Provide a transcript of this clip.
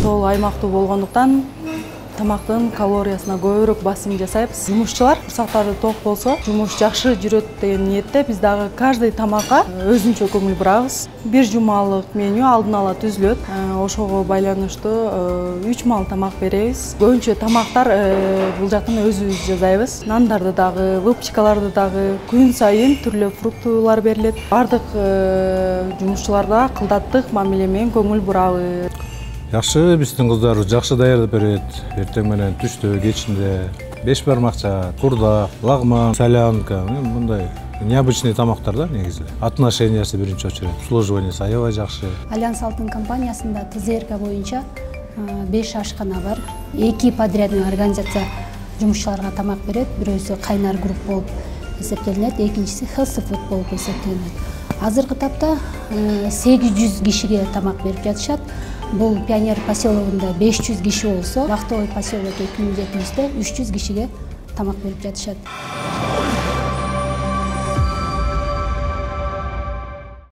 ошол аймактуу болгондуктан тамактын калориясына көбүрөөк басым жасайбыз. Жумушчулар курсактары ток болсо, жумуш жакшы жүрөт деген ниетте биз дагы каждый тамакка өзүнчө көңүл бурабыз. Бир жумалык меню алдын ала түзүлөт. Ошого байланыштуу 3 маал тамак беребиз. Көбүнчө тамактар бул жактан өзүбүз жасайбыз. Нандарды дагы, выпечкаларды дагы күн сайын түрлүү фруктулар берилет. Бардык жумушчуларга кылдаттык мамиле менен көңүл бурабыз. Жакшы, биздин кыздар жакшы даярдап берет. Эртең менен түштө, кечинде 5 бармакча, курдак, лагман, солянка, мындай необычный тамактар да негизи. Отношениясы биринчи очередь, обслуживаниясы аябай жакшы. Альянс Алтын компаниясында ТЗРК боюнча 5 ашкана бар. 2 подрядный организация жумушчуларга тамак берет. Бирөөсү Кайнар групп болуп эсептелинет, экинчиси Healthy Food болуп эсептелинет. Азыркы тапта 800 кишиге тамак берип жатышат. Бул Пионер поселогунда 500 киши болсо, Бактовой поселок 2007-300 кишиге тамак берип жатышат.